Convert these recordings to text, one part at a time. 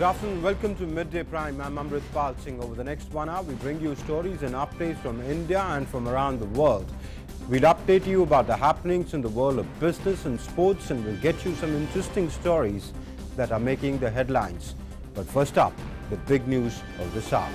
Good afternoon, welcome to Midday Prime. I'm Amritpal Singh. Over the next 1 hour, we bring you stories and updates from India and from around the world. We'll update you about the happenings in the world of business and sports, and we'll get you some interesting stories that are making the headlines. But first up, the big news of this hour.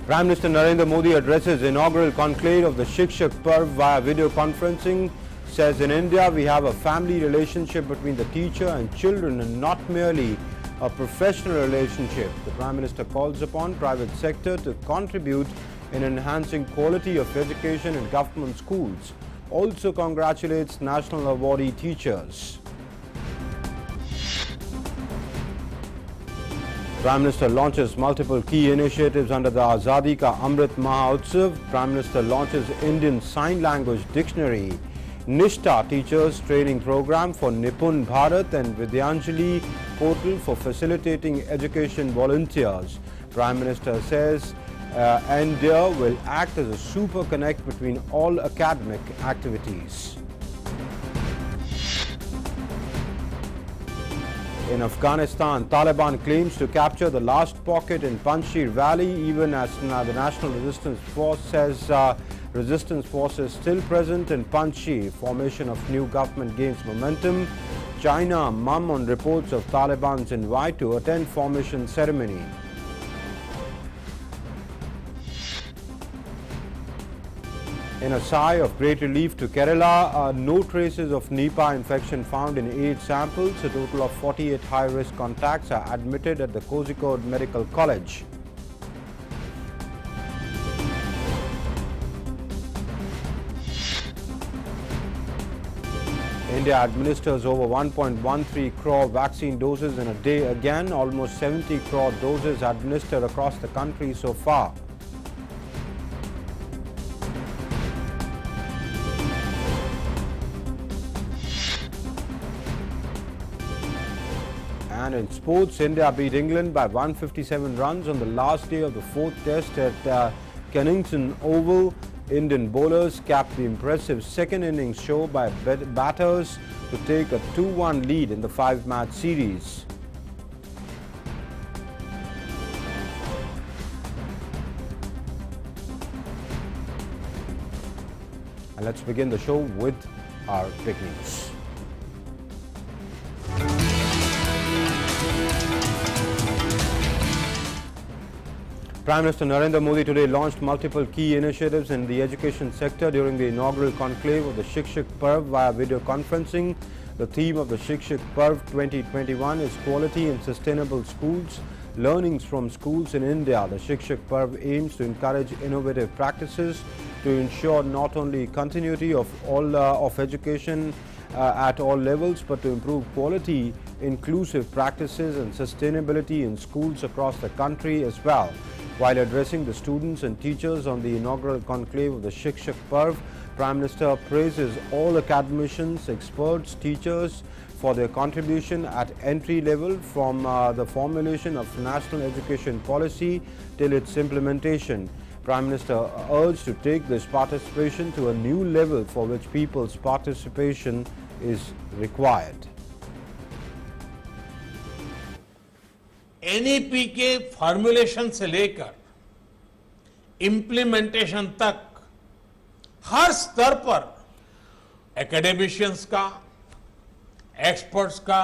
Prime Minister Narendra Modi addresses inaugural conclave of the Shikshak Parv via video conferencing. Says in India we have a family relationship between the teacher and children and not merely a professional relationship. The Prime Minister calls upon private sector to contribute in enhancing quality of education in government schools. Also congratulates national awardee teachers. Prime Minister launches multiple key initiatives under the Azadi Ka Amrit Mahotsav. Prime Minister launches Indian Sign Language Dictionary. Nishta Teachers Training Program for Nipun Bharat and Vidyanjali Portal for facilitating education volunteers. Prime Minister says India will act as a super connect between all academic activities. In Afghanistan, Taliban claims to capture the last pocket in Panjshir Valley, even as the National Resistance Force says resistance forces still present in Panjshir. Formation of new government gains momentum. China mum on reports of Taliban's invite to attend formation ceremony. In a sigh of great relief to Kerala, no traces of Nipah infection found in 8 samples. A total of 48 high-risk contacts are admitted at the Kozhikode Medical College. India administers over 1.13 crore vaccine doses in a day again. Almost 70 crore doses administered across the country so far. And in sports, India beat England by 157 runs on the last day of the 4th test at Kennington Oval. Indian bowlers capped the impressive second innings show by batters to take a 2-1 lead in the 5-match series. And let's begin the show with our big news. Prime Minister Narendra Modi today launched multiple key initiatives in the education sector during the inaugural conclave of the Shikshak Parv via video conferencing. The theme of the Shikshak Parv 2021 is Quality in Sustainable Schools, Learnings from Schools in India. The Shikshak Parv aims to encourage innovative practices to ensure not only continuity of education at all levels, but to improve quality, inclusive practices and sustainability in schools across the country as well. While addressing the students and teachers on the inaugural conclave of the Shikshak Parv, Prime Minister praises all academicians, experts, teachers for their contribution at entry level from the formulation of national education policy till its implementation. Prime Minister urged to take this participation to a new level for which people's participation is required. NEP के formulation से लेकर implementation तक हर स्तर पर academicians का, experts का,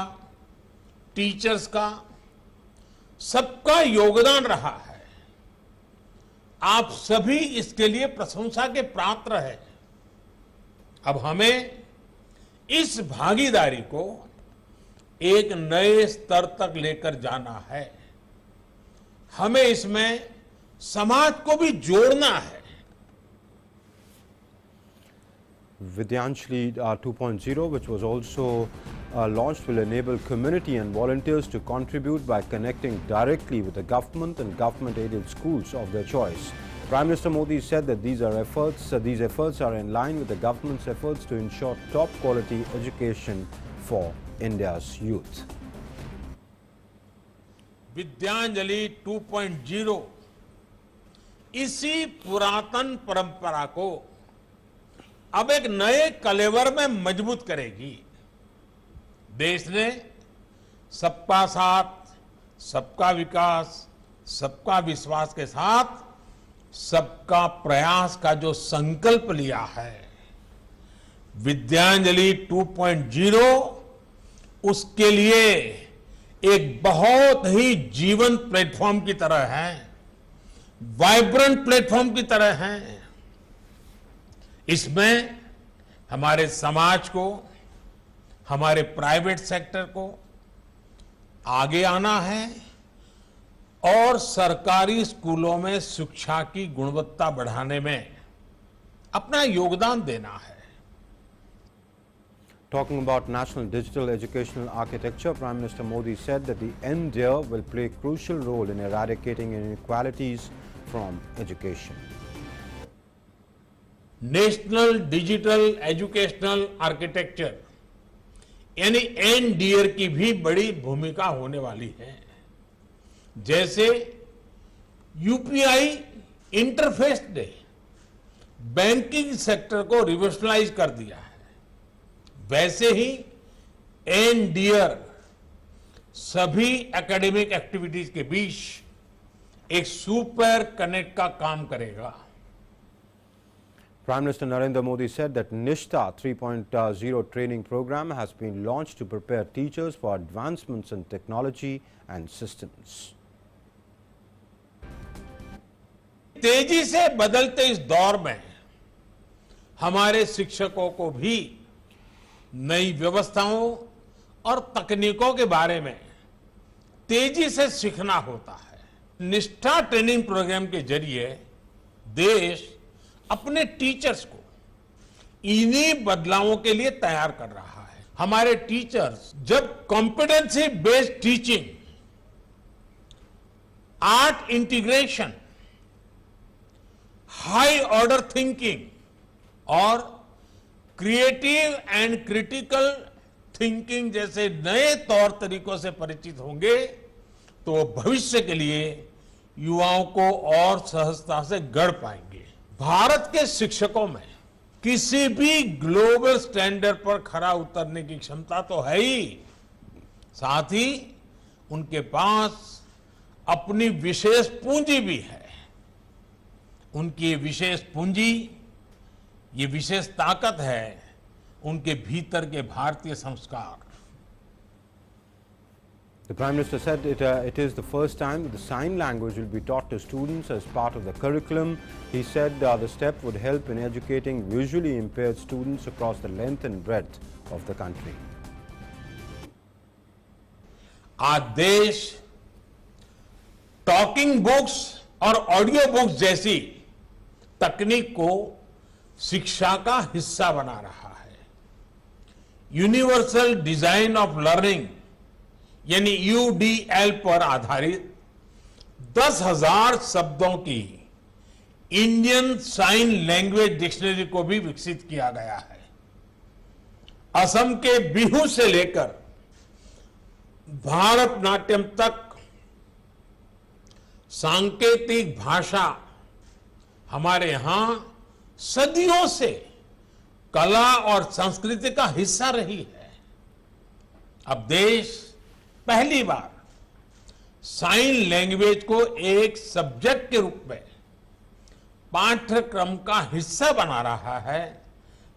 teachers का, सबका योगदान रहा है। आप सभी इसके लिए प्रशंसा के पात्र हैं। अब हमें इस भागीदारी को एक नए स्तर तक लेकर जाना है। हमें इसमें समाज को भी जोड़ना है। Vidyanjali 2.0, which was also launched, will enable community and volunteers to contribute by connecting directly with the government and government-aided schools of their choice. Prime Minister Modi said that these efforts are in line with the government's efforts to ensure top-quality education for India's youth. Vidyanjali 2.0 इसी पुरातन परंपरा को अब एक नए कलेवर में मजबूत करेगी। देश ने सबका साथ, सबका विकास, सबका विश्वास के साथ सबका प्रयास का जो संकल्प लिया है, विद्यांजलि 2.0 उसके लिए एक बहुत ही जीवंत प्लेटफॉर्म की तरह है, वाइब्रेंट प्लेटफॉर्म की तरह है। इसमें हमारे समाज को, हमारे प्राइवेट सेक्टर को आगे आना है और सरकारी स्कूलों में शिक्षा की गुणवत्ता बढ़ाने में अपना योगदान देना है। Talking about national digital educational architecture, Prime Minister Modi said that the NDIA will play a crucial role in eradicating inequalities from education. National digital educational architecture यानी एनडीआर की भी बड़ी भूमिका होने वाली है। जैसे यूपीआई इंटरफेस ने बैंकिंग सेक्टर को रिवोल्यूशनाइज कर दिया है, वैसे ही एनडीआर सभी एकेडमिक एक्टिविटीज के बीच एक सुपर कनेक्ट का काम करेगा। Prime Minister Narendra Modi said that Nishta 3.0 training program has been launched to prepare teachers for advancements in technology and systems. तेजी से बदलते इस दौर में हमारे शिक्षकों को भी नई व्यवस्थाओं और तकनीकों के बारे में तेजी से सीखना होता है। निष्ठा ट्रेनिंग प्रोग्राम के जरिए देश अपने टीचर्स को इन्हीं बदलावों के लिए तैयार कर रहा है। हमारे टीचर्स जब competency based teaching, art integration, high order thinking और क्रिएटिव एंड क्रिटिकल थिंकिंग जैसे नए तौर तरीकों से परिचित होंगे तो वो भविष्य के लिए युवाओं को और सहजता से गढ़ पाएंगे। भारत के शिक्षकों में किसी भी ग्लोबल स्टैंडर्ड पर खरा उतरने की क्षमता तो है ही, साथ ही उनके पास अपनी विशेष पूंजी भी है। उनकी ये विशेष पूंजी, ये विशेष ताकत है उनके भीतर के भारतीय संस्कार। The Prime Minister said it is the first time that the sign language will be taught to students as part of the curriculum. He said the step would help in educating visually impaired students across the length and breadth of the country. आज देश talking books और audio books जैसी तकनीक को शिक्षा का हिस्सा बना रहा है। यूनिवर्सल डिजाइन ऑफ लर्निंग यानी यूडीएल पर आधारित 10,000 शब्दों की इंडियन साइन लैंग्वेज डिक्शनरी को भी विकसित किया गया है। असम के बिहू से लेकर भारतनाट्यम तक सांकेतिक भाषा हमारे यहां सदियों से कला और संस्कृति का हिस्सा रही है। अब देश पहली बार साइन लैंग्वेज को एक सब्जेक्ट के रूप में पाठ्यक्रम का हिस्सा बना रहा है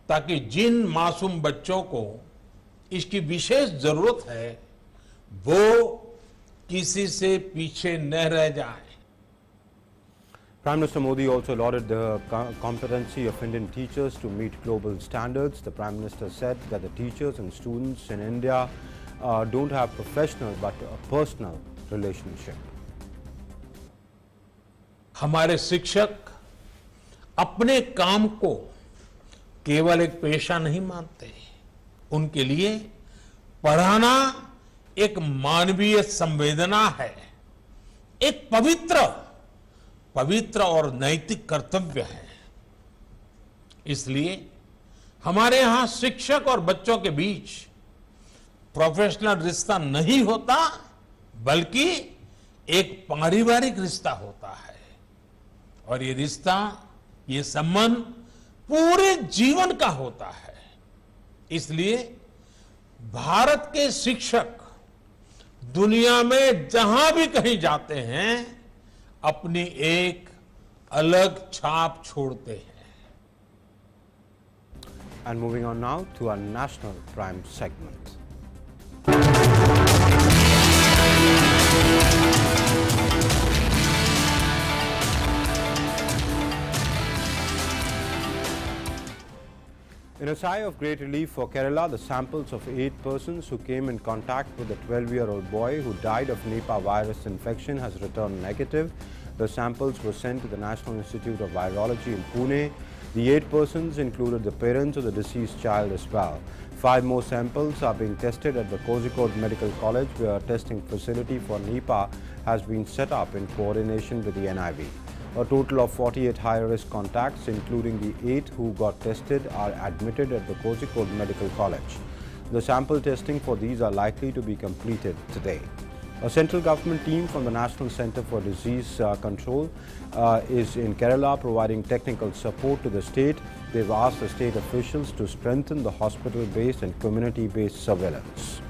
ताकि जिन मासूम बच्चों को इसकी विशेष जरूरत है वो किसी से पीछे न रह जाए। Prime Minister Modi also lauded the competency of Indian teachers to meet global standards. The Prime Minister said that the teachers and students in India don't have professional but a personal relationship. हमारे शिक्षक अपने काम को केवल एक पेशा नहीं मानते, उनके लिए पढ़ाना एक मानवीय संवेदना है, एक पवित्र और नैतिक कर्तव्य है। इसलिए हमारे यहां शिक्षक और बच्चों के बीच प्रोफेशनल रिश्ता नहीं होता बल्कि एक पारिवारिक रिश्ता होता है और ये रिश्ता, ये संबंध पूरे जीवन का होता है। इसलिए भारत के शिक्षक दुनिया में जहां भी कहीं जाते हैं अपनी एक अलग छाप छोड़ते हैं. And moving on now to our national prime segment. In a sigh of great relief for Kerala, the samples of 8 persons who came in contact with the 12-year-old boy who died of Nipah virus infection has returned negative. The samples were sent to the National Institute of Virology in Pune. The 8 persons included the parents of the deceased child as well. 5 more samples are being tested at the Kozhikode Medical College, where a testing facility for Nipah has been set up in coordination with the NIV. A total of 48 high-risk contacts, including the 8 who got tested, are admitted at the Kozhikode Medical College. The sample testing for these are likely to be completed today. A central government team from the National Centre for Disease Control is in Kerala providing technical support to the state. They've asked the state officials to strengthen the hospital-based and community-based surveillance.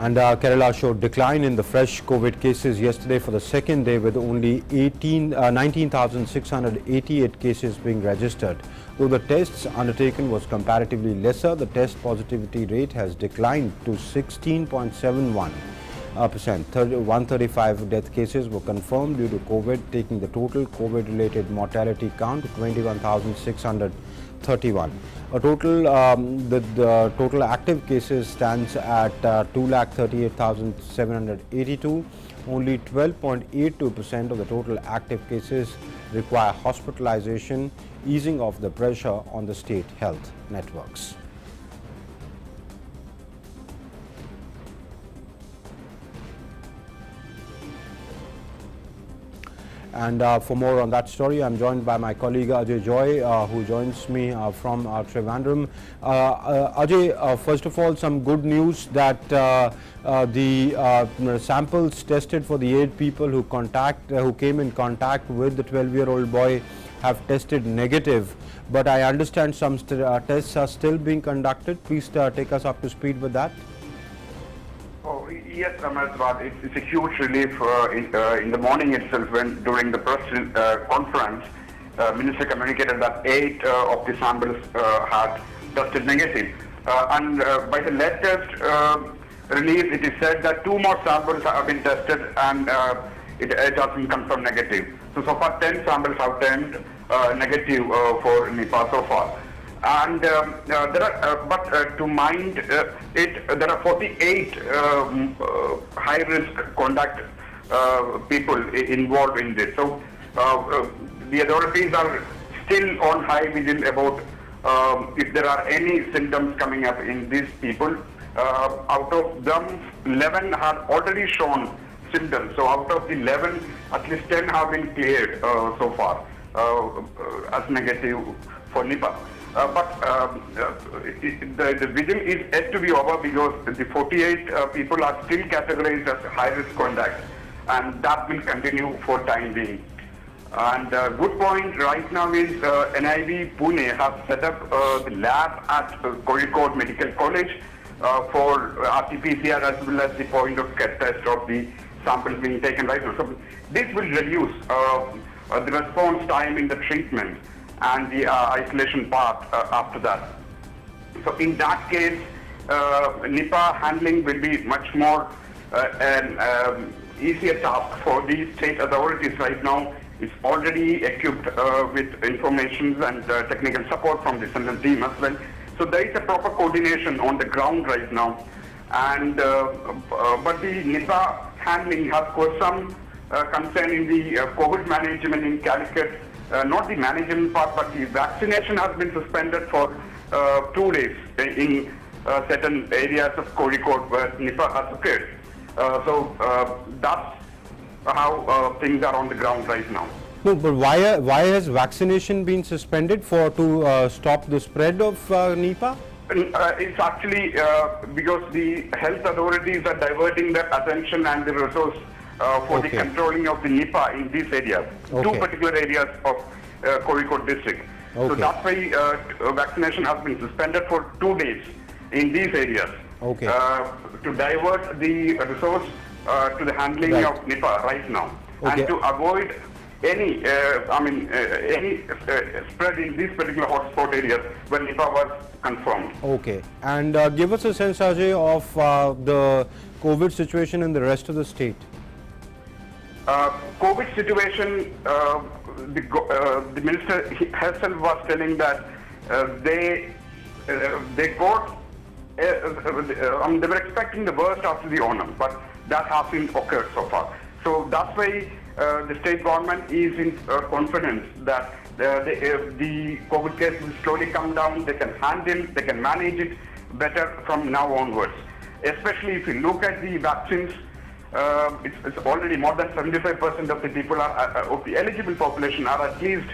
And Kerala showed decline in the fresh COVID cases yesterday for the second day, with only 19,688 cases being registered. Though the tests undertaken was comparatively lesser, the test positivity rate has declined to 16.71%. 135 death cases were confirmed due to COVID, taking the total COVID-related mortality count to 21,631. The total active cases stands at 2,38,782. Only 12.82% of the total active cases require hospitalization, easing of the pressure on the state health networks. And for more on that story, I'm joined by my colleague Ajay Joy, who joins me from Trivandrum. Ajay, first of all, some good news that the samples tested for the 8 people who came in contact with the 12-year-old boy have tested negative. But I understand some tests are still being conducted. Please take us up to speed with that. Oh, yes, Ramesh, it's a huge relief in the morning itself, when during the press conference, Minister communicated that 8 of the samples had tested negative. And by the latest release, it is said that 2 more samples have been tested and it has been confirmed negative. So far 10 samples have turned negative for Nipah so far. And there are, to mind it, there are 48 high-risk contact people involved in this. So the authorities are still on high vigil about if there are any symptoms coming up in these people. Out of them, 11 have already shown symptoms. So out of the 11, at least 10 have been cleared so far as negative for Nipah. But the vigil is yet to be over, because the 48 people are still categorized as high-risk contacts, and that will continue for time being. And good point right now is NIV Pune has set up the lab at Kozhikode Medical College for RT-PCR as well as the point of care test of the samples being taken right now. So this will reduce the response time in the treatment and the isolation part after that. So in that case, Nipah handling will be much more an easier task for the state authorities right now. It's already equipped with information and technical support from the central team as well. So there is a proper coordination on the ground right now. And but the Nipah handling has caused some concern in the COVID management in Calicut. Not the management part, but the vaccination has been suspended for 2 days in certain areas of Kozhikode where Nipah has occurred. So that's how things are on the ground right now. No, but why has vaccination been suspended to stop the spread of Nipah? It's actually because the health authorities are diverting their attention and the resource for the controlling of the Nipah in these areas, two particular areas of Kozhikode district. So that's why vaccination has been suspended for 2 days in these areas to divert the resource to the handling of Nipah right now and to avoid any spread in these particular hotspot areas where Nipah was confirmed. Okay, and give us a sense, Ajay, of the COVID situation in the rest of the state. COVID situation, the minister herself was telling that they got, they were expecting the worst after the Onam, but that hasn't occurred so far. So that's why the state government is in confidence that the COVID case will slowly come down, they can handle, they can manage it better from now onwards. Especially if you look at the vaccines, it's already more than 75% of the people of the eligible population are at least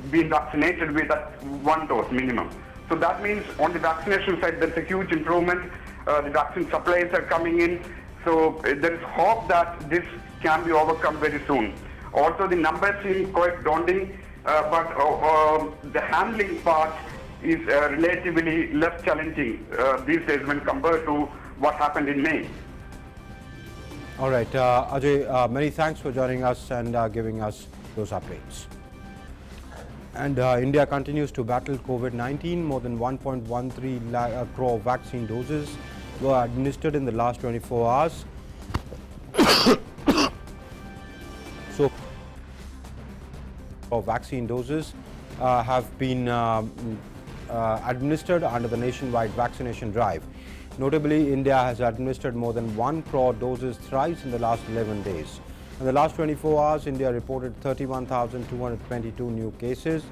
being vaccinated with that 1 dose minimum. So that means on the vaccination side there's a huge improvement. The vaccine supplies are coming in. So there is hope that this can be overcome very soon. Also the numbers seem quite daunting, but the handling part is relatively less challenging these days when compared to what happened in May. All right, Ajay, many thanks for joining us and giving us those updates. And India continues to battle COVID-19. More than 1.13 crore vaccine doses were administered in the last 24 hours. So, vaccine doses have been administered under the nationwide vaccination drive. Notably, India has administered more than 1 crore doses thrice in the last 11 days. In the last 24 hours, India reported 31,222 new cases.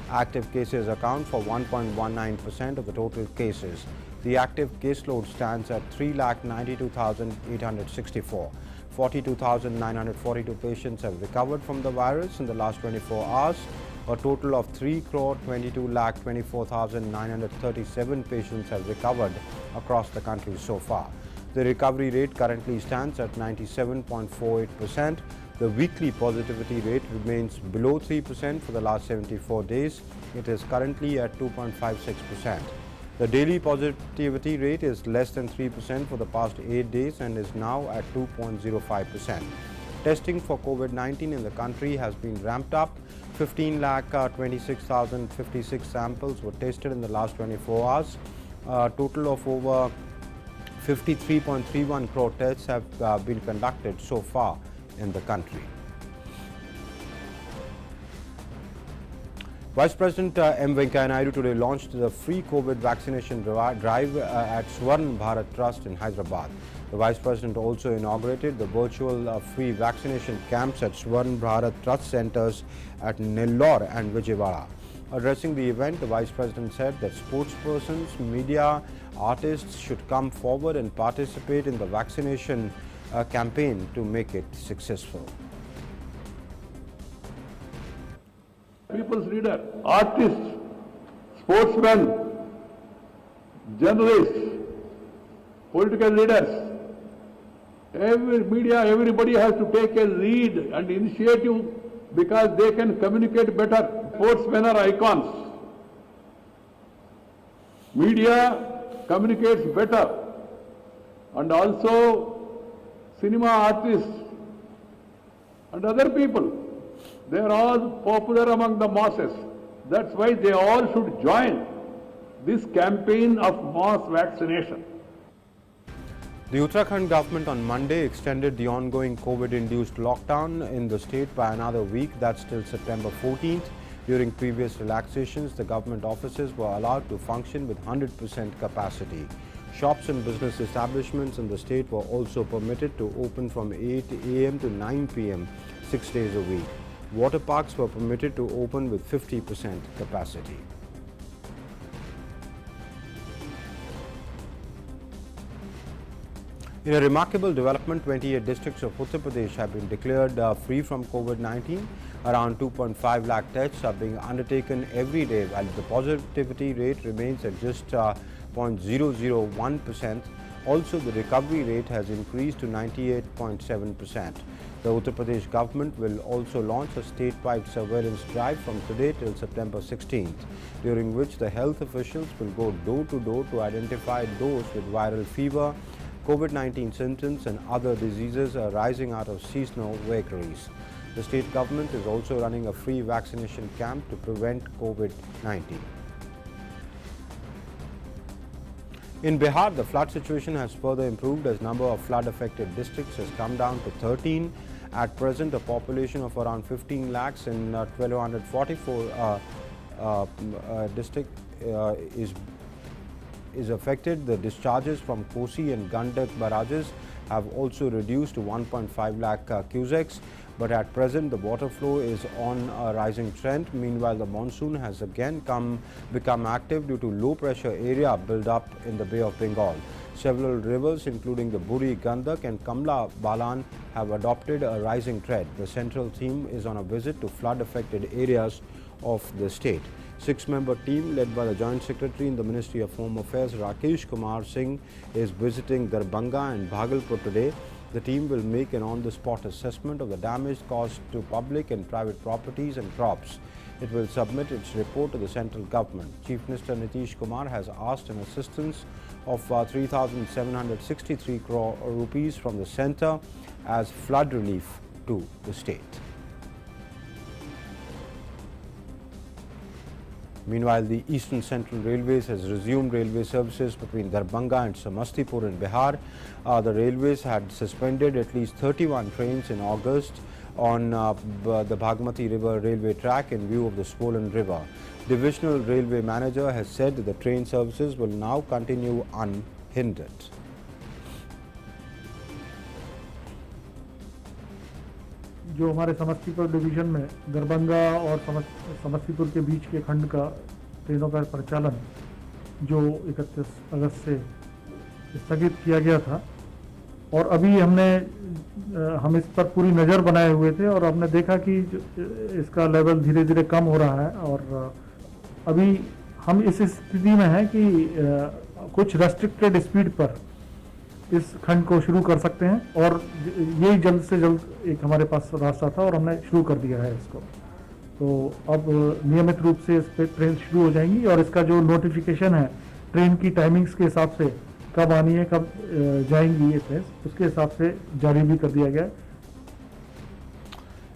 Active cases account for 1.19% of the total cases. The active caseload stands at 3,92,864. 42,942 patients have recovered from the virus in the last 24 hours. A total of 3,22,24,937 patients have recovered across the country so far. The recovery rate currently stands at 97.48%. The weekly positivity rate remains below 3% for the last 74 days. It is currently at 2.56%. The daily positivity rate is less than 3% for the past 8 days and is now at 2.05%. Testing for COVID-19 in the country has been ramped up. 15,26,056 samples were tested in the last 24 hours. A total of over 53.31 crore tests have been conducted so far in the country. Vice President M. Venkaiah Naidu today launched the free COVID vaccination drive at Swarn Bharat Trust in Hyderabad. The Vice President also inaugurated the virtual free vaccination camps at Swarn Bharat Trust centers at Nellore and Vijayawada. Addressing the event, the Vice President said that sportspersons, media, artists should come forward and participate in the vaccination campaign to make it successful. People's leader, artists, sportsmen, journalists, political leaders, every media, everybody has to take a lead and initiative because they can communicate better. Sportsmen are icons. Media communicates better, and also cinema artists and other people. They are all popular among the masses. That's why they all should join this campaign of mass vaccination. The Uttarakhand government on Monday extended the ongoing COVID-induced lockdown in the state by another week. That's till September 14th. During previous relaxations, the government offices were allowed to function with 100% capacity. Shops and business establishments in the state were also permitted to open from 8 a.m. to 9 p.m. 6 days a week. Water parks were permitted to open with 50% capacity. In a remarkable development, 28 districts of Uttar Pradesh have been declared free from COVID-19. Around 2.5 lakh tests are being undertaken every day, while the positivity rate remains at just 0.001%. Also, the recovery rate has increased to 98.7%. The Uttar Pradesh government will also launch a statewide surveillance drive from today till September 16th, during which the health officials will go door to door to identify those with viral fever, COVID-19 symptoms and other diseases arising out of seasonal vagaries. The state government is also running a free vaccination camp to prevent COVID-19. In Bihar, the flood situation has further improved as number of flood-affected districts has come down to 13. At present, a population of around 15 lakhs in 1244 district is affected. The discharges from Kosi and Gandak barrages have also reduced to 1.5 lakh cusecs. But at present, the water flow is on a rising trend. Meanwhile, the monsoon has again become active due to low pressure area built up in the Bay of Bengal. Several rivers, including the Buri, Gandak and Kamla Balan, have adopted a rising trend. The central team is on a visit to flood-affected areas of the state. Six-member team led by the Joint Secretary in the Ministry of Home Affairs, Rakesh Kumar Singh, is visiting Darbhanga and Bhagalpur today. The team will make an on-the-spot assessment of the damage caused to public and private properties and crops. It will submit its report to the central government. Chief Minister Nitish Kumar has asked an assistance of 3,763 crore rupees from the centre as flood relief to the state. Meanwhile, the Eastern Central Railways has resumed railway services between Darbhanga and Samastipur in Bihar. The railways had suspended at least 31 trains in August on the Bhagmati River railway track in view of the swollen river. Divisional Railway Manager has said that the train services will now continue unhindered. जो हमारे Samastipur division में दरभंगा और समस्तीपुर के बीच के खंड का ट्रेनों का परिचालन जो 31 अगस्त से स्थगित किया गया था और अभी हम इस पर पूरी नज़र बनाए हुए थे और हमने देखा कि इसका लेवल धीरे धीरे कम हो रहा है और अभी हम इस स्थिति में हैं कि कुछ रेस्ट्रिक्टेड स्पीड पर इस खंड को शुरू कर सकते हैं और यही जल्द से जल्द एक हमारे पास रास्ता था और हमने शुरू कर दिया है इसको। तो अब नियमित रूप से इस पर ट्रेन शुरू हो जाएंगी और इसका जो नोटिफिकेशन है ट्रेन की टाइमिंग्स के हिसाब से कब आनी है कब जाएंगी ये ट्रेन उसके हिसाब से जारी भी कर दिया गया है।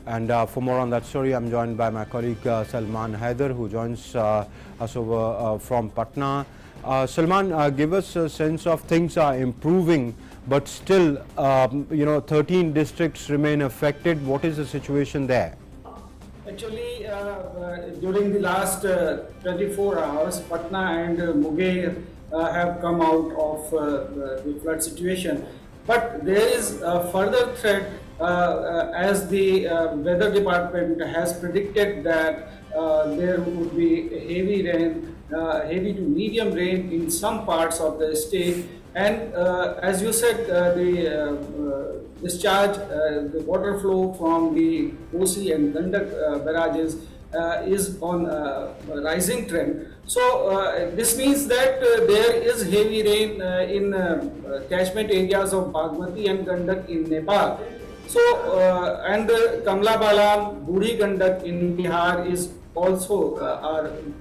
And for more on that story, I'm joined by my colleague Salman Haider, who joins us over from Patna. Salman, give us a sense of things are improving, but still, 13 districts remain affected. What is the situation there? Actually, during the last 24 hours, Patna and Munger have come out of the flood situation. But there is a further threat as the weather department has predicted that there would be heavy rain, heavy to medium rain in some parts of the state. And as you said, the discharge, the water flow from the Kosi and Gandak barrages is on a rising trend. So this means that there is heavy rain in catchment areas of Bagmati and Gandak in Nepal. So and Kamla Balan, Buri Gandak in Bihar is also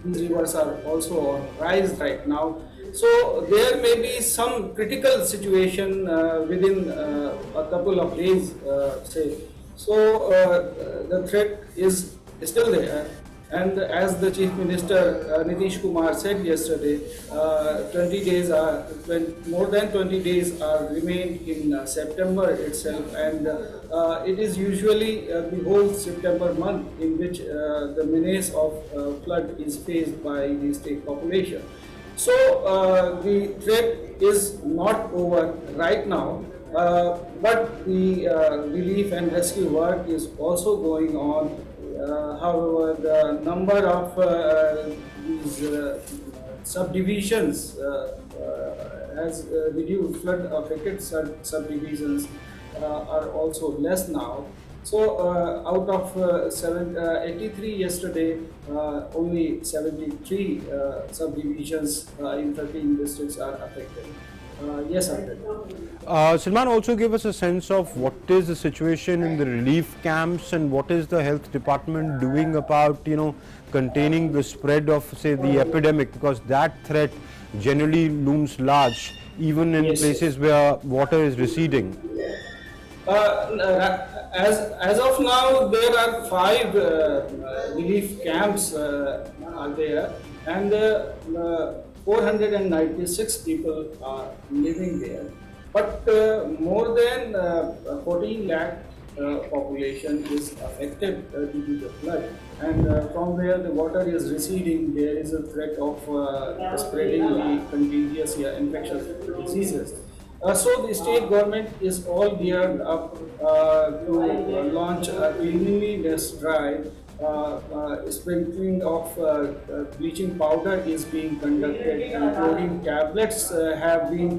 these rivers are also on rise right now. So there may be some critical situation within a couple of days, say. So the threat is still there. And as the Chief Minister Nitish Kumar said yesterday, 20 days more than 20 days are remained in September itself, and it is usually the whole September month in which the menace of flood is faced by the state population. So the threat is not over right now, but the relief and rescue work is also going on. However, the number of these subdivisions has reduced. Flood-affected subdivisions are also less now. So, out of 83 yesterday, only 73 subdivisions in 13 districts are affected. Yes, sir. Salman, also give us a sense of what is the situation in the relief camps and what is the health department doing about, containing the spread of, say, the epidemic, because that threat generally looms large even in places where water is receding. As of now, there are 5 relief camps are there, and 496 people are living there. But more than 14 lakh population is affected due to the flood, and from where the water is receding, there is a threat of spreading the contagious infectious diseases. So the state government is all geared up to launch a cleanliness drive. Sprinkling of bleaching powder is being conducted, and chlorine tablets have been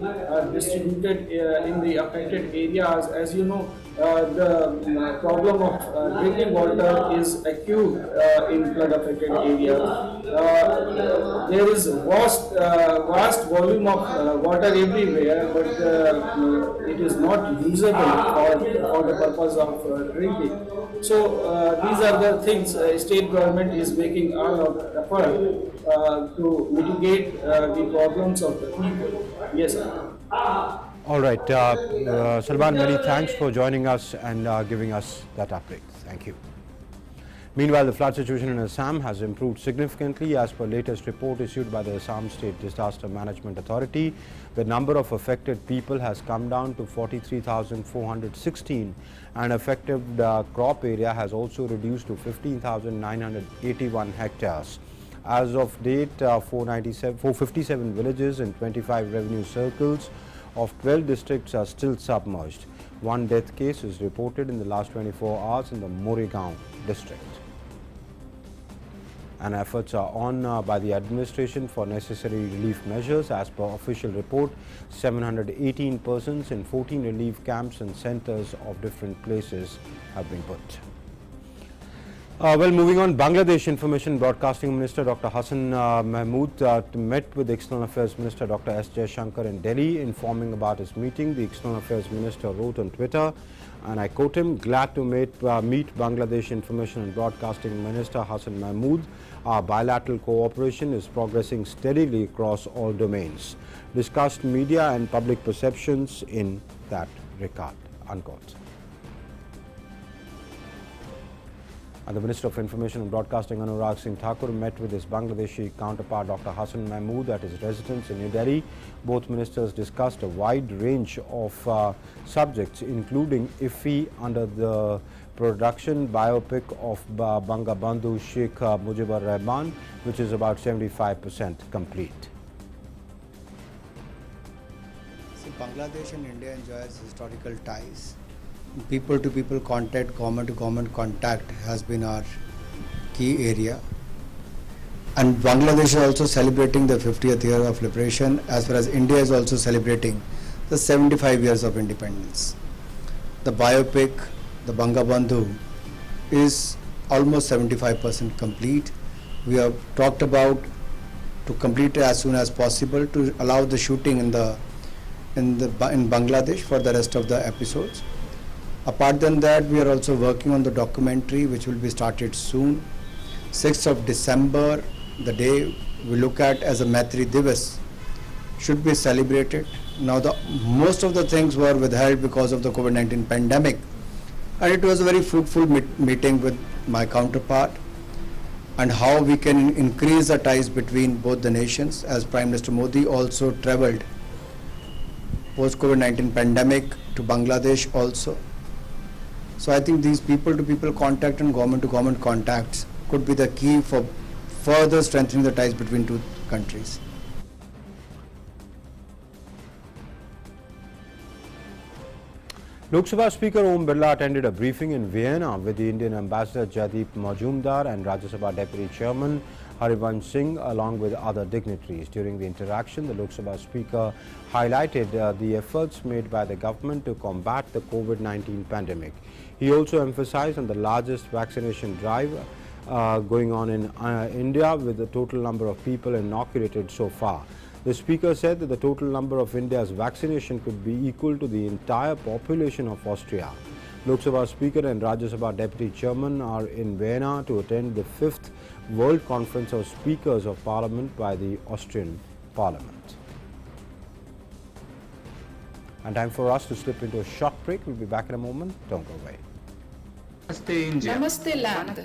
distributed in the affected areas. As you know, the problem of drinking water is acute in flood affected areas. There is vast volume of water everywhere, but it is not usable for the purpose of drinking. So these are the things state government is making all of effort to mitigate the problems of the people. Yes, sir. All right, Salman, many thanks for joining us and giving us that update. Thank you. Meanwhile, the flood situation in Assam has improved significantly. As per latest report issued by the Assam State Disaster Management Authority, the number of affected people has come down to 43,416 and affected crop area has also reduced to 15,981 hectares. As of date, 457 villages in 25 revenue circles of 12 districts are still submerged. One death case is reported in the last 24 hours in the Moregaon district. And efforts are on by the administration for necessary relief measures. As per official report, 718 persons in 14 relief camps and centers of different places have been put. Well, moving on, Bangladesh Information Broadcasting Minister Dr. Hassan Mahmood met with the External Affairs Minister Dr. S. Jaishankar in Delhi, informing about his meeting. The External Affairs Minister wrote on Twitter, and I quote him, "Glad to meet Bangladesh Information and Broadcasting Minister Hassan Mahmood. Our bilateral cooperation is progressing steadily across all domains. Discussed media and public perceptions in that regard." Unquote. And the Minister of Information and Broadcasting Anurag Singh Thakur met with his Bangladeshi counterpart Dr. Hassan Mahmood at his residence in New Delhi. Both ministers discussed a wide range of subjects, including IFFI under the production biopic of Bangabandhu Sheikh Mujibur Rahman, which is about 75% complete. So Bangladesh and India enjoys historical ties. People-to-people contact, government-to-government contact has been our key area. And Bangladesh is also celebrating the 50th year of liberation, as well as India is also celebrating the 75 years of independence. The biopic, the Bangabandhu, is almost 75% complete. We have talked about to complete it as soon as possible to allow the shooting in Bangladesh for the rest of the episodes. Apart than that, we are also working on the documentary, which will be started soon. 6th of December, the day we look at as a Maitri Divas, should be celebrated. Now, most of the things were withheld because of the COVID-19 pandemic, and it was a very fruitful meeting with my counterpart, and how we can increase the ties between both the nations, as Prime Minister Modi also travelled post-COVID-19 pandemic to Bangladesh also. So I think these people-to-people contact and government-to-government contacts could be the key for further strengthening the ties between two countries. Lok Sabha Speaker Om Birla attended a briefing in Vienna with the Indian Ambassador Jaideep Majumdar and Rajya Sabha Deputy Chairman Harivansh Singh, along with other dignitaries. During the interaction, the Lok Sabha Speaker highlighted the efforts made by the government to combat the COVID-19 pandemic. He also emphasized on the largest vaccination drive going on in India, with the total number of people inoculated so far. The speaker said that the total number of India's vaccination could be equal to the entire population of Austria. Lok Sabha Speaker and Rajya Sabha Deputy Chairman are in Vienna to attend the 5th World Conference of Speakers of Parliament by the Austrian Parliament. And time for us to slip into a short break. We'll be back in a moment. Don't go away. Namaste India. Namaste land.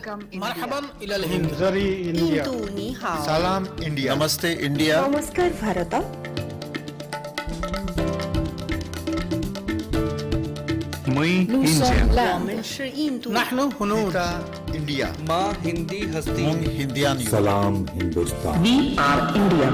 Marhaban ila al-Hind. Zari India. Indu ni hao. Salam India. Namaste India. Namaskar Bharata. Mui India. Nahnu hunud. India. Ma Hindi hasti. Mung Hindian. Salam Hindustan. We are India.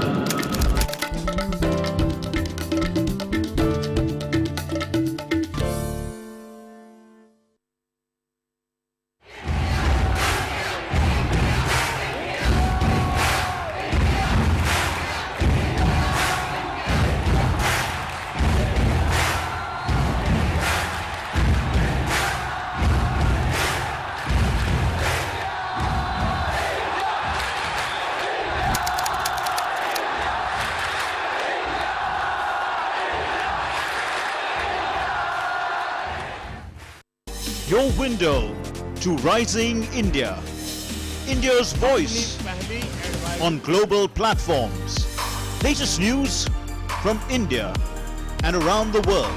Your window to rising India. India's voice on global platforms. Latest news from India and around the world.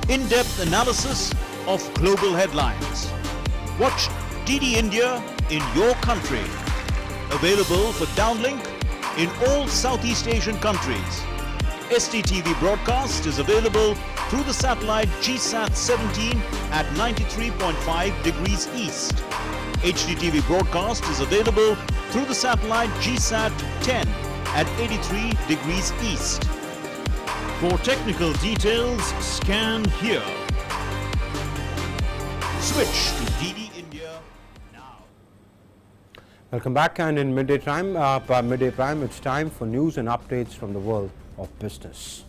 In-depth analysis of global headlines. Watch DD India in your country. Available for downlink in all Southeast Asian countries. STTV broadcast is available through the satellite GSAT 17 at 93.5 degrees east. HDTV broadcast is available through the satellite GSAT 10 at 83 degrees east. For technical details, scan here. Switch to DD India now. Welcome back, and in Midday Prime, it's time for news and updates from the world of business.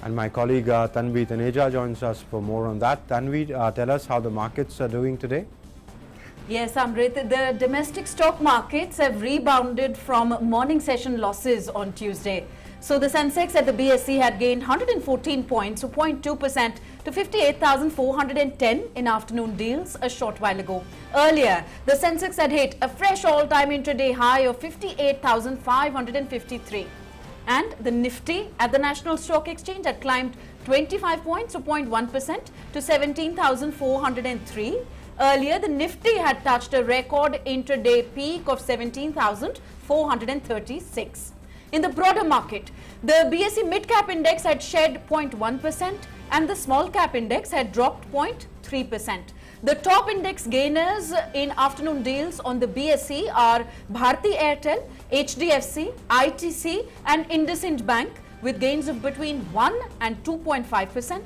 And my colleague Tanvi Taneja joins us for more on that. Tanvi, tell us how the markets are doing today. Yes, Amrit, the domestic stock markets have rebounded from morning session losses on Tuesday. So the Sensex at the BSE had gained 114 points, so 0.2% to 58,410 in afternoon deals a short while ago. Earlier, the Sensex had hit a fresh all-time intraday high of 58,553. And the Nifty at the National Stock Exchange had climbed 25 points, so 0.1% to 17,403. Earlier, the Nifty had touched a record intraday peak of 17,436. In the broader market, the BSE mid-cap index had shed 0.1% and the small-cap index had dropped 0.3%. The top index gainers in afternoon deals on the BSE are Bharti Airtel, HDFC, ITC and IndusInd Bank with gains of between 1 and 2.5%.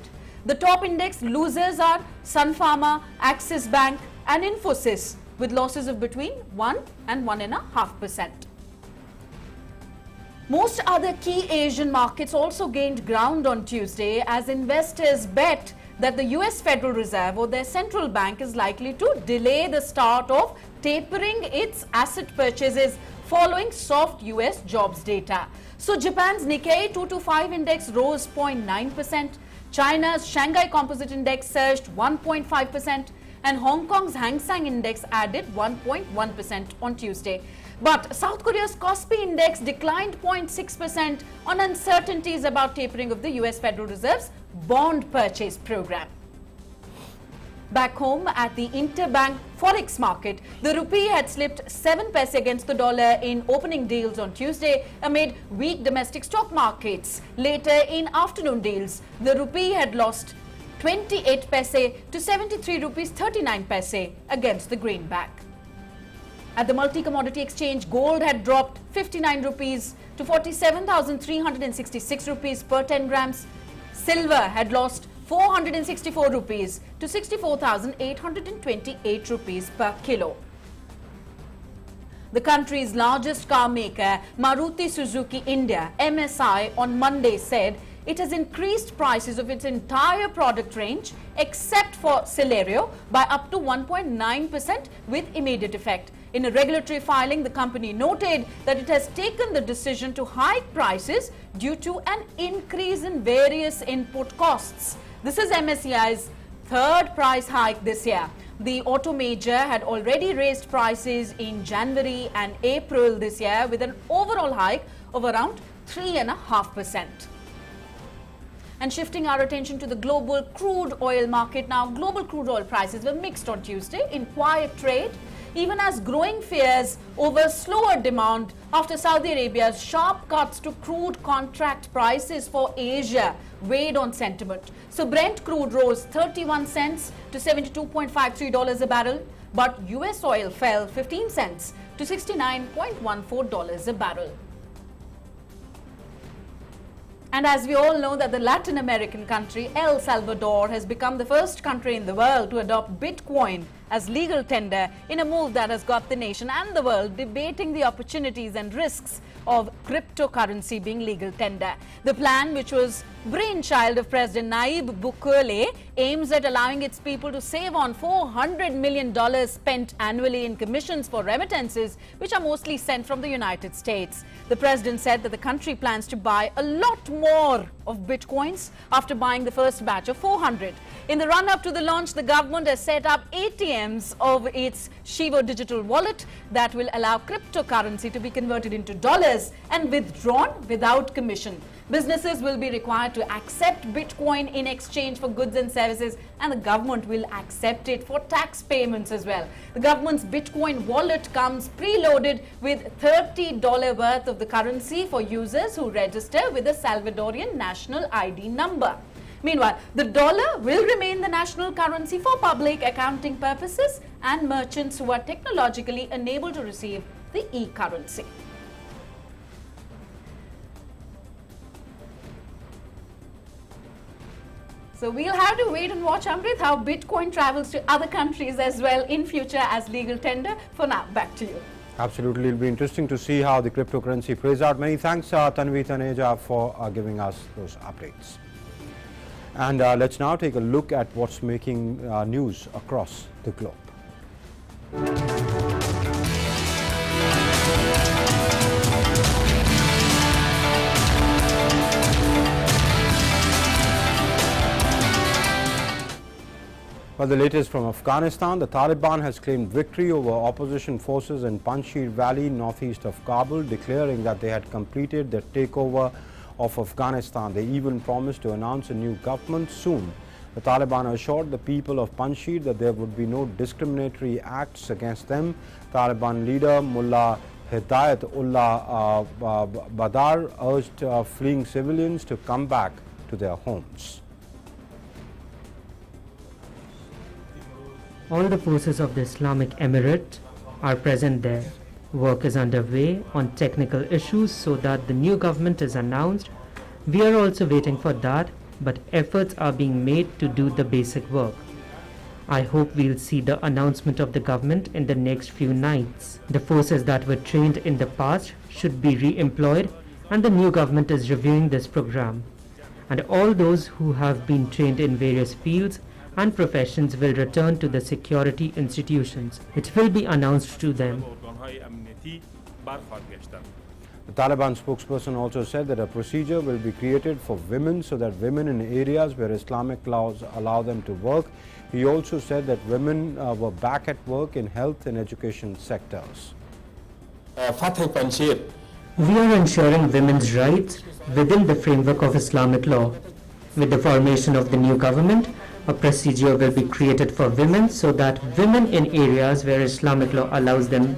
The top index losers are Sun Pharma, Axis Bank and Infosys with losses of between 1 and 1.5%. Most other key Asian markets also gained ground on Tuesday as investors bet that the US Federal Reserve or their central bank is likely to delay the start of tapering its asset purchases following soft US jobs data. So Japan's Nikkei 225 index rose 0.9%, China's Shanghai Composite Index surged 1.5% and Hong Kong's Hang Seng Index added 1.1% on Tuesday. But South Korea's Kospi Index declined 0.6% on uncertainties about tapering of the US Federal Reserve's bond purchase program. Back home at the interbank forex market, the rupee had slipped 7 paise against the dollar in opening deals on Tuesday amid weak domestic stock markets. Later in afternoon deals, the rupee had lost 28 paise to 73 rupees 39 paise against the greenback. At the multi-commodity exchange, gold had dropped 59 rupees to 47,366 rupees per 10 grams. Silver had lost 464 rupees to 64,828 rupees per kilo. The country's largest car maker, Maruti Suzuki India, MSI, on Monday said it has increased prices of its entire product range except for Celerio by up to 1.9% with immediate effect. In a regulatory filing, the company noted that it has taken the decision to hike prices due to an increase in various input costs. This is MSCI's third price hike this year. The auto major had already raised prices in January and April this year with an overall hike of around 3.5%. And shifting our attention to the global crude oil market now, global crude oil prices were mixed on Tuesday in quiet trade, even as growing fears over slower demand after Saudi Arabia's sharp cuts to crude contract prices for Asia weighed on sentiment. So Brent crude rose 31 cents to $72.53 a barrel, but US oil fell 15 cents to $69.14 a barrel. And as we all know that the Latin American country El Salvador has become the first country in the world to adopt Bitcoin as legal tender in a move that has got the nation and the world debating the opportunities and risks of cryptocurrency being legal tender. The plan, which was brainchild of President Nayib Bukele, aims at allowing its people to save on $400 million spent annually in commissions for remittances, which are mostly sent from the United States. The president said that the country plans to buy a lot more of Bitcoins after buying the first batch of 400. In the run-up to the launch, the government has set up ATMs of its Shivo digital wallet that will allow cryptocurrency to be converted into dollars and withdrawn without commission. Businesses will be required to accept Bitcoin in exchange for goods and services, and the government will accept it for tax payments as well. The government's Bitcoin wallet comes preloaded with $30 worth of the currency for users who register with the Salvadorian national ID number. Meanwhile, the dollar will remain the national currency for public accounting purposes and merchants who are technologically unable to receive the e-currency. So we'll have to wait and watch, Amrit, how Bitcoin travels to other countries as well in future as legal tender. For now, back to you. Absolutely. It'll be interesting to see how the cryptocurrency plays out. Many thanks, Tanvi Taneja, for giving us those updates. And let's now take a look at what's making news across the globe. Well, the latest from Afghanistan, the Taliban has claimed victory over opposition forces in Panjshir Valley, northeast of Kabul, declaring that they had completed their takeover of Afghanistan. They even promised to announce a new government soon. The Taliban assured the people of Panjshir that there would be no discriminatory acts against them. Taliban leader Mullah Hidayatullah Badar urged fleeing civilians to come back to their homes. All the forces of the Islamic Emirate are present there. Work is underway on technical issues so that the new government is announced. We are also waiting for that, but efforts are being made to do the basic work. I hope we'll see the announcement of the government in the next few nights. The forces that were trained in the past should be re-employed, and the new government is reviewing this program. And all those who have been trained in various fields and professions will return to the security institutions. It will be announced to them. The Taliban spokesperson also said that a procedure will be created for women so that women in areas where Islamic laws allow them to work. He also said that women were back at work in health and education sectors. We are ensuring women's rights within the framework of Islamic law. With the formation of the new government, a procedure will be created for women so that women in areas where Islamic law allows them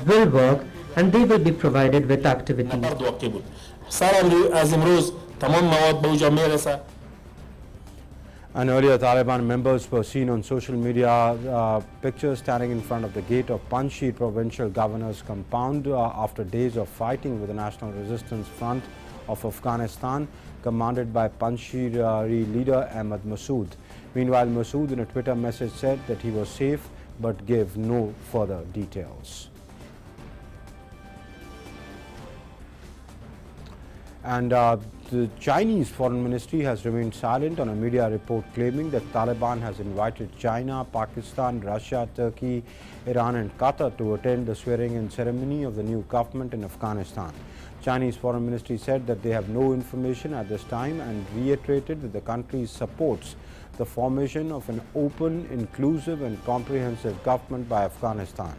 will work, and they will be provided with activities. And earlier, Taliban members were seen on social media pictures standing in front of the gate of Panjshir provincial governor's compound after days of fighting with the National Resistance Front of Afghanistan, commanded by Panjshiri leader Ahmad Massoud. Meanwhile, Massoud in a Twitter message said that he was safe but gave no further details. And the Chinese Foreign Ministry has remained silent on a media report claiming that Taliban has invited China, Pakistan, Russia, Turkey, Iran and Qatar to attend the swearing-in ceremony of the new government in Afghanistan. Chinese Foreign Ministry said that they have no information at this time and reiterated that the country supports the formation of an open, inclusive and comprehensive government by Afghanistan.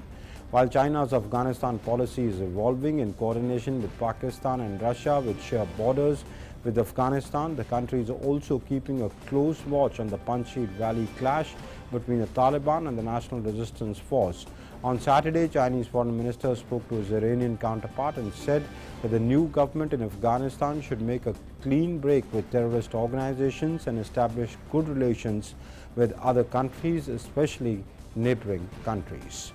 While China's Afghanistan policy is evolving in coordination with Pakistan and Russia, which share borders with Afghanistan, the country is also keeping a close watch on the Panjshir Valley clash between the Taliban and the National Resistance Force. On Saturday, Chinese Foreign Minister spoke to his Iranian counterpart and said that the new government in Afghanistan should make a clean break with terrorist organizations and establish good relations with other countries, especially neighboring countries.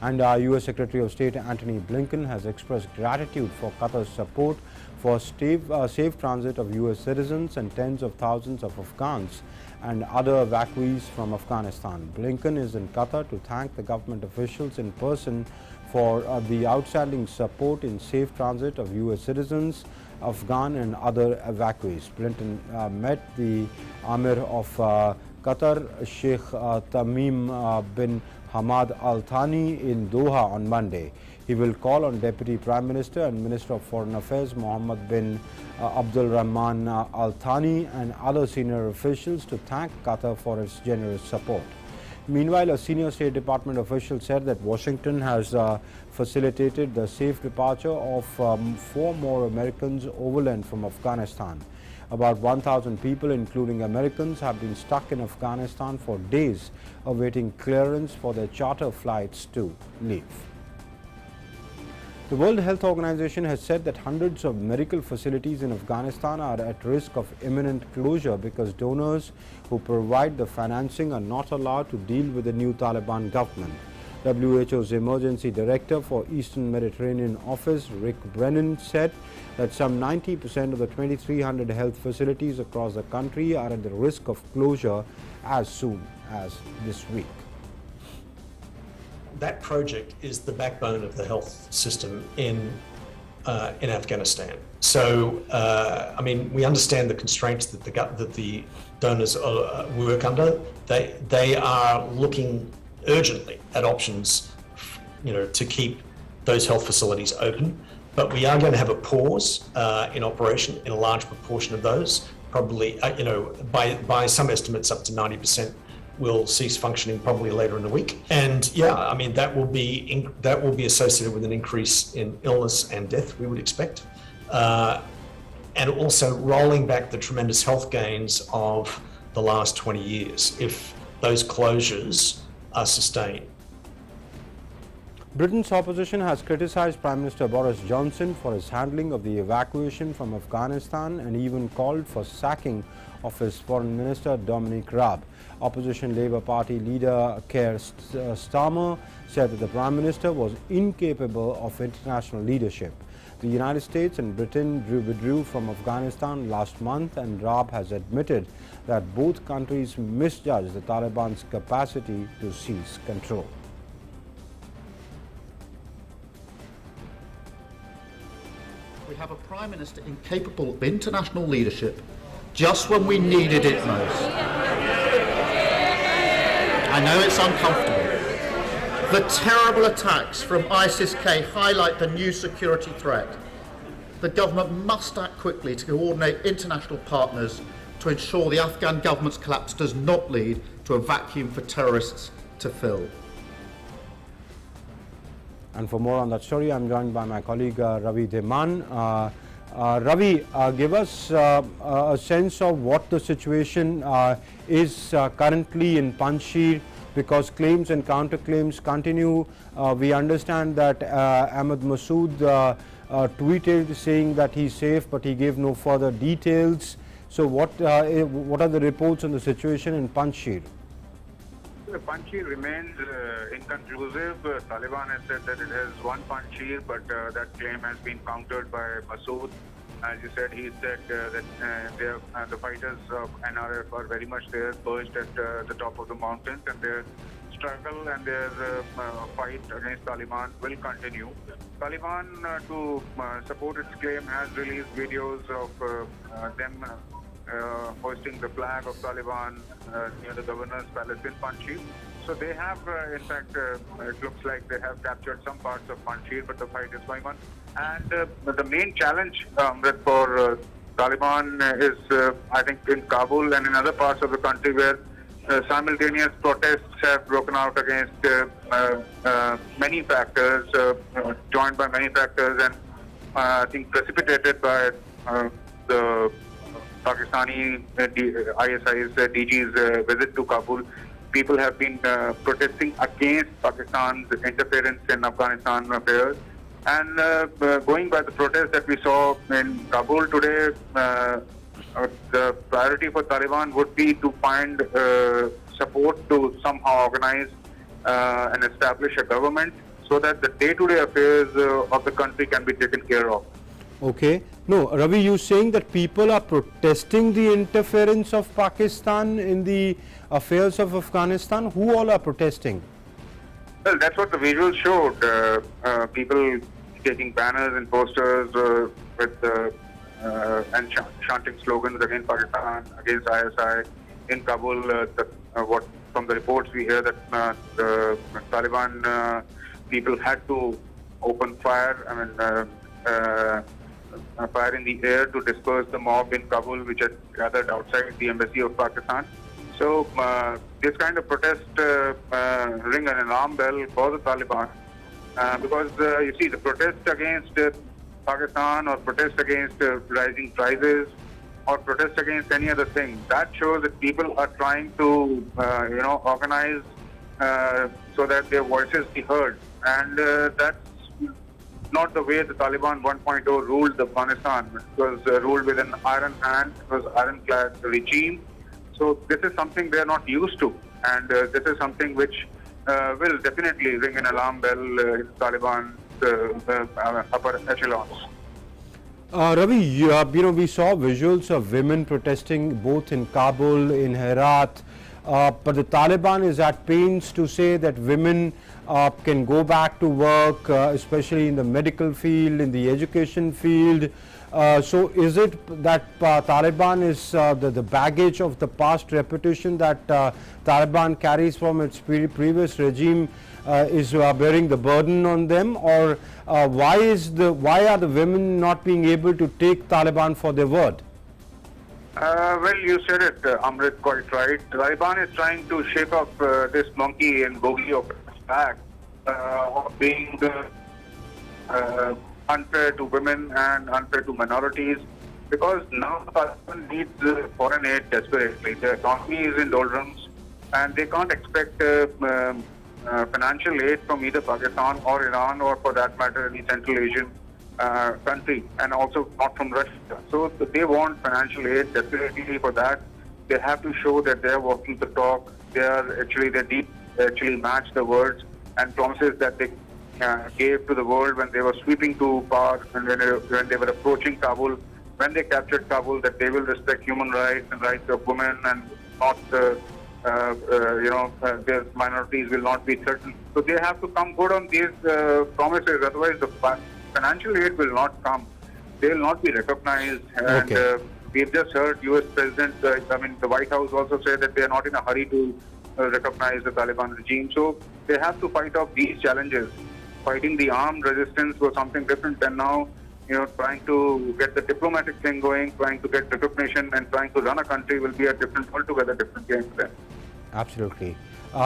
And U.S. Secretary of State Antony Blinken has expressed gratitude for Qatar's support for safe transit of U.S. citizens and tens of thousands of Afghans and other evacuees from Afghanistan. Blinken is in Qatar to thank the government officials in person for the outstanding support in safe transit of U.S. citizens, Afghan and other evacuees. Blinken met the Amir of Qatar, Sheikh Tamim bin Hamad Al Thani in Doha on Monday. He will call on Deputy Prime Minister and Minister of Foreign Affairs Mohammed bin Abdul Rahman Al Thani and other senior officials to thank Qatar for its generous support. Meanwhile, a senior State Department official said that Washington has facilitated the safe departure of 4 more Americans overland from Afghanistan. About 1,000 people, including Americans, have been stuck in Afghanistan for days, awaiting clearance for their charter flights to leave. The World Health Organization has said that hundreds of medical facilities in Afghanistan are at risk of imminent closure because donors who provide the financing are not allowed to deal with the new Taliban government. WHO's Emergency Director for Eastern Mediterranean Office, Rick Brennan, said that some 90% of the 2,300 health facilities across the country are at the risk of closure as soon as this week. That project is the backbone of the health system in Afghanistan. So, I mean, we understand the constraints that the donors work under. They are looking urgently at options, to keep those health facilities open. But we are going to have a pause in operation in a large proportion of those. Probably, by some estimates, up to 90% will cease functioning probably later in the week. And yeah, I mean that will be associated with an increase in illness and death, we would expect, and also rolling back the tremendous health gains of the last 20 years if those closures are sustained. Britain's opposition has criticized Prime Minister Boris Johnson for his handling of the evacuation from Afghanistan and even called for sacking of his Foreign Minister Dominic Raab. Opposition Labour Party leader Keir Starmer said that the Prime Minister was incapable of international leadership. The United States and Britain withdrew from Afghanistan last month, and Raab has admitted that both countries misjudged the Taliban's capacity to seize control. We have a Prime Minister incapable of international leadership just when we needed it most. I know it's uncomfortable. The terrible attacks from ISIS-K highlight the new security threat. The government must act quickly to coordinate international partners to ensure the Afghan government's collapse does not lead to a vacuum for terrorists to fill. And for more on that story, I'm joined by my colleague Ravi Deman. Ravi, give us a sense of what the situation is currently in Panjshir, because claims and counterclaims continue. We understand that Ahmed Masood tweeted saying that he's safe, but he gave no further details. So what are the reports on the situation in Panjshir? Panjshir remains inconclusive. Taliban has said that it has one Panjshir, but that claim has been countered by Masood. As you said, he said that the fighters of NRF are very much there, perched at the top of the mountains, and they're struggle and their fight against Taliban will continue. Taliban, to support its claim, has released videos of them hoisting the flag of Taliban near the governor's palace in Panjshir. So they have, in fact, it looks like they have captured some parts of Panjshir, but the fight is going on. And the main challenge for Taliban is, I think, in Kabul and in other parts of the country where simultaneous protests have broken out against many factors, joined by many factors, and I think precipitated by the Pakistani ISI's DG's visit to Kabul. People have been protesting against Pakistan's interference in Afghanistan affairs. And going by the protests that we saw in Kabul today, the priority for Taliban would be to find support to somehow organize and establish a government so that the day-to-day affairs of the country can be taken care of. Okay. No, Ravi, you saying that people are protesting the interference of Pakistan in the affairs of Afghanistan? Who all are protesting? Well, that's what the visuals showed. People taking banners and posters with and chanting slogans against Pakistan, against ISI in Kabul. What from the reports we hear that the Taliban people had to open fire. I mean, fire in the air to disperse the mob in Kabul, which had gathered outside the embassy of Pakistan. So this kind of protest ring an alarm bell for the Taliban because you see the protest against Pakistan or protest against rising prices or protest against any other thing, that shows that people are trying to organize so that their voices be heard, and that's not the way the Taliban 1.0 ruled Afghanistan. It was ruled with an iron hand, it was ironclad regime. So this is something they are not used to, and this is something which will definitely ring an alarm bell in Taliban upper echelons. Ravi, we saw visuals of women protesting both in Kabul, in Herat, but the Taliban is at pains to say that women can go back to work, especially in the medical field, in the education field. So is it that Taliban is the baggage of the past reputation that Taliban carries from its previous regime is bearing the burden on them, or why are the women not being able to take Taliban for their word? Well, you said it, Amrit, quite right. Taliban is trying to shake off this monkey and bogey of its back of being unfair to women and unfair to minorities, because now Pakistan needs foreign aid desperately. The economy is in doldrums and they can't expect financial aid from either Pakistan or Iran, or for that matter any Central Asian country, and also not from Russia. So they want financial aid desperately. For that, they have to show that they are walking the talk. They actually match the words and promises that they gave to the world when they were sweeping to power and when they were approaching Kabul, when they captured Kabul, that they will respect human rights and rights of women and not, their minorities will not be threatened. So they have to come good on these promises, otherwise the financial aid will not come. They will not be recognized. And we've just heard US President, the White House also said that they are not in a hurry to recognize the Taliban regime. So they have to fight off these challenges. Fighting the armed resistance was something different, and now trying to get the diplomatic thing going, trying to get recognition and trying to run a country will be a altogether different game for them. Absolutely.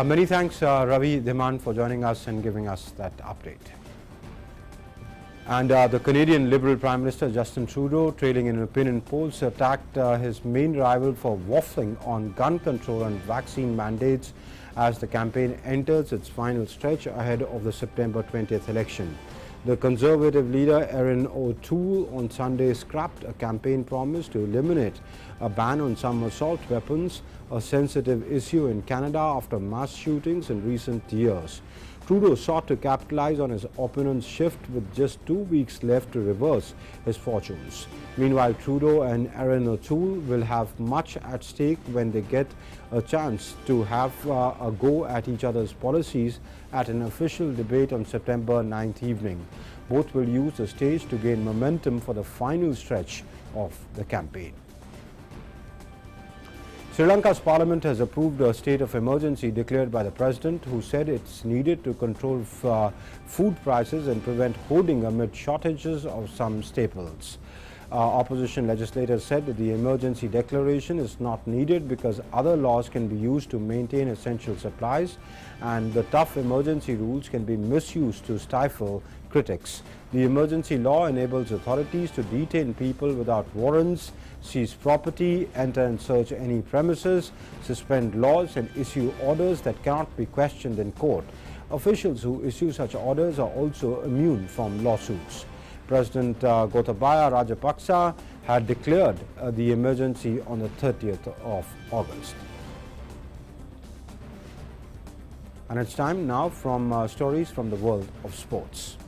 Many thanks, Ravi Dhiman, for joining us and giving us that update. And the Canadian Liberal Prime Minister Justin Trudeau, trailing in opinion polls, attacked his main rival for waffling on gun control and vaccine mandates as the campaign enters its final stretch ahead of the September 20th election. The Conservative leader Erin O'Toole on Sunday scrapped a campaign promise to eliminate a ban on some assault weapons, a sensitive issue in Canada after mass shootings in recent years. Trudeau sought to capitalize on his opponent's shift with just 2 weeks left to reverse his fortunes. Meanwhile, Trudeau and Erin O'Toole will have much at stake when they get a chance to have a go at each other's policies at an official debate on September 9th evening. Both will use the stage to gain momentum for the final stretch of the campaign. Sri Lanka's parliament has approved a state of emergency declared by the president, who said it's needed to control food prices and prevent hoarding amid shortages of some staples. Opposition legislators said that the emergency declaration is not needed because other laws can be used to maintain essential supplies, and the tough emergency rules can be misused to stifle critics. The emergency law enables authorities to detain people without warrants, seize property, enter and search any premises, suspend laws and issue orders that cannot be questioned in court. Officials who issue such orders are also immune from lawsuits. President Gotabaya Rajapaksa had declared the emergency on the 30th of August. And it's time now from stories from the world of sports.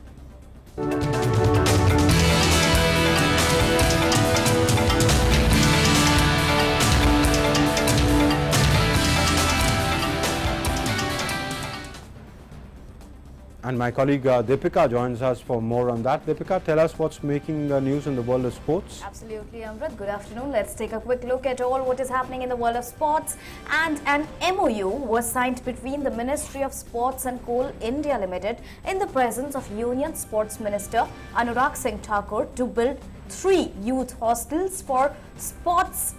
And my colleague Deepika joins us for more on that. Deepika, tell us what's making news in the world of sports. Absolutely, Amrit. Good afternoon. Let's take a quick look at all what is happening in the world of sports. And an MOU was signed between the Ministry of Sports and Coal India Limited in the presence of Union Sports Minister Anurag Singh Thakur to build 3 youth hostels for sports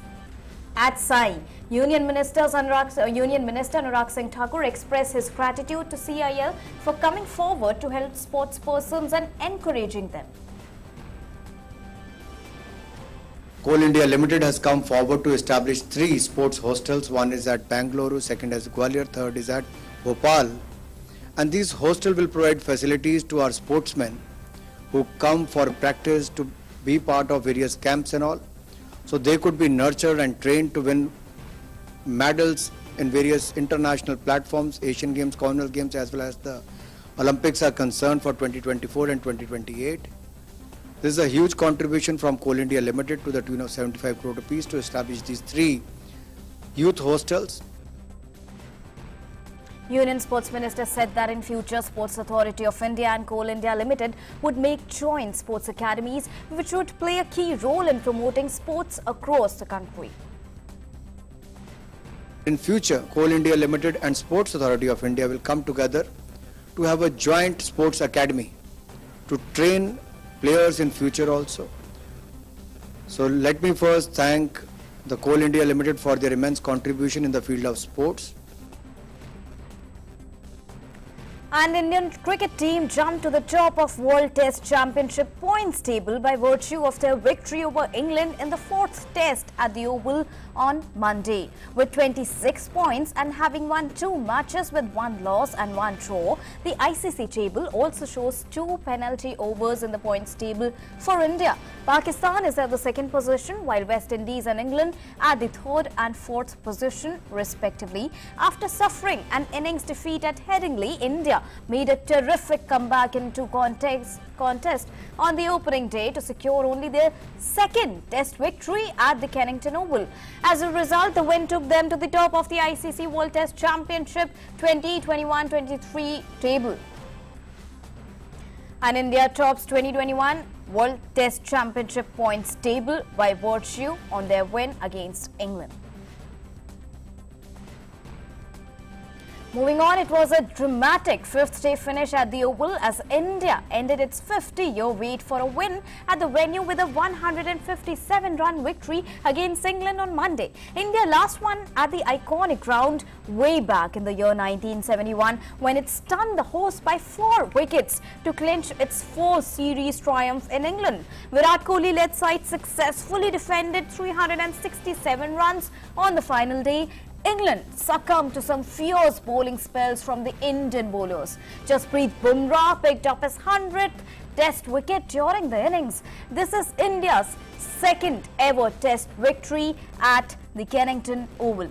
at Sai. Union Minister Anurag Singh Thakur expressed his gratitude to CIL for coming forward to help sports persons and encouraging them. Coal India Limited has come forward to establish 3 sports hostels. One is at Bangalore, second is Gwalior, third is at Bhopal. And these hostels will provide facilities to our sportsmen who come for practice to be part of various camps and all. So they could be nurtured and trained to win medals in various international platforms, Asian Games, Commonwealth Games, as well as the Olympics are concerned for 2024 and 2028. This is a huge contribution from Coal India Limited to the tune of 75 crore rupees to establish these 3 youth hostels. Union Sports Minister said that in future, Sports Authority of India and Coal India Limited would make joint sports academies, which would play a key role in promoting sports across the country. In future, Coal India Limited and Sports Authority of India will come together to have a joint sports academy to train players in future also. So let me first thank the Coal India Limited for their immense contribution in the field of sports. And Indian cricket team jumped to the top of World Test Championship points table by virtue of their victory over England in the 4th Test at the Oval on Monday. With 26 points and having won 2 matches with 1 loss and 1 draw, the ICC table also shows 2 penalty overs in the points table for India. Pakistan is at the 2nd position, while West Indies and England at the 3rd and 4th position respectively. After suffering an innings defeat at Headingley, India made a terrific comeback into contest on the opening day to secure only their 2nd Test victory at the Kennington Oval. As a result, the win took them to the top of the ICC World Test Championship 2021-23 table. And India tops 2021 World Test Championship points table by virtue on their win against England. Moving on, it was a dramatic 5th day finish at the Oval as India ended its 50-year wait for a win at the venue with a 157-run victory against England on Monday. India last won at the iconic ground way back in the year 1971 when it stunned the host by 4 wickets to clinch its 4th series triumph in England. Virat Kohli-led side successfully defended 367 runs on the final day. England succumbed to some fierce bowling spells from the Indian bowlers. Jasprit Bumrah picked up his 100th Test wicket during the innings. This is India's 2nd ever Test victory at the Kennington Oval.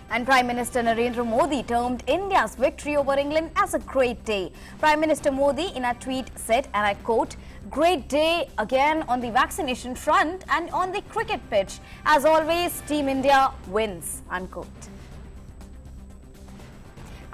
And Prime Minister Narendra Modi termed India's victory over England as a great day. Prime Minister Modi in a tweet said, and I quote, "Great day again on the vaccination front and on the cricket pitch. As always, Team India wins," unquote.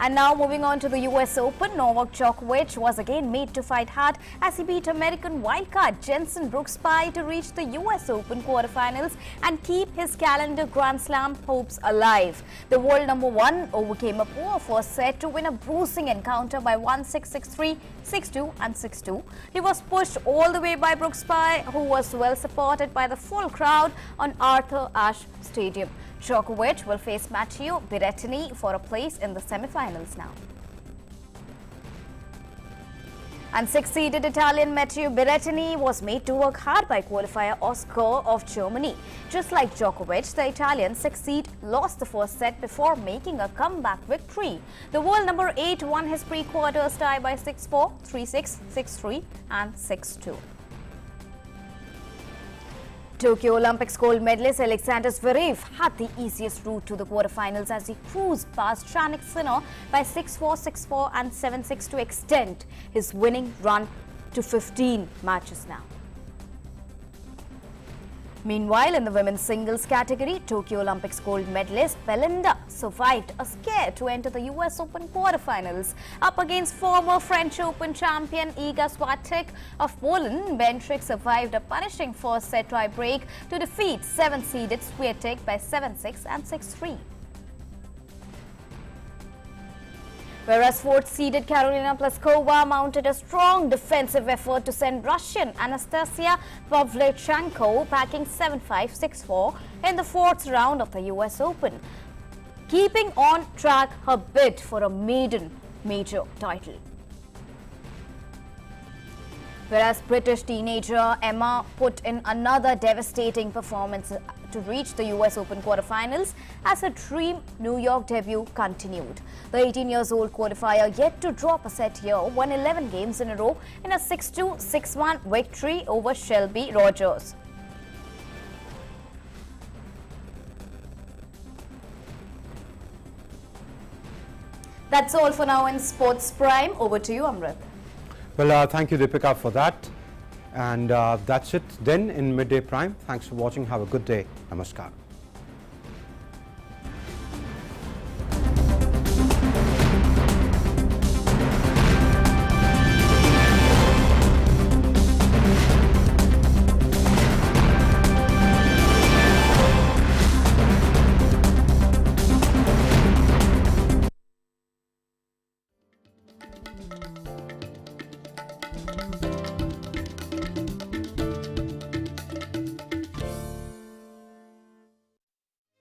And now moving on to the US Open, Novak Djokovic was again made to fight hard as he beat American wildcard Jenson Brooks-Pai to reach the US Open quarterfinals and keep his calendar Grand Slam hopes alive. The world number one overcame a poor first set to win a bruising encounter by 1-6, 6-3, 6-2 and 6-2. He was pushed all the way by Brooks-Pai, who was well supported by the full crowd on Arthur Ashe Stadium. Djokovic will face Matteo Berrettini for a place in the semi-finals now. And six-seeded Italian Matteo Berrettini was made to work hard by qualifier Oscar of Germany. Just like Djokovic, the Italian six-seed lost the first set before making a comeback victory. The world number 8 won his pre-quarters tie by 6-4, 3-6, 6-3 and 6-2. Tokyo Olympics gold medalist Alexander Zverev had the easiest route to the quarterfinals as he cruised past Jannik Sinner by 6-4, 6-4 and 7-6 to extend his winning run to 15 matches now. Meanwhile, in the women's singles category, Tokyo Olympics gold medalist Belinda survived a scare to enter the US Open quarterfinals. Up against former French Open champion Iga Swiatek of Poland, Beatrice survived a punishing first set tie-break to defeat 7th-seeded Swiatek by 7-6 and 6-3. Whereas 4th-seeded Karolina Pliskova mounted a strong defensive effort to send Russian Anastasia Pavlyuchenko packing 7-5, 6-4 in the 4th round of the US Open, keeping on track her bid for a maiden major title. Whereas British teenager Emma put in another devastating performance to reach the US Open quarterfinals as her dream New York debut continued. The 18-year-old qualifier yet to drop a set here won 11 games in a row in a 6-2, 6-1 victory over Shelby Rogers. That's all for now in Sports Prime. Over to you, Amrit. Well, thank you, Deepika, for that. And that's it then in Midday Prime. Thanks for watching. Have a good day. Namaskar.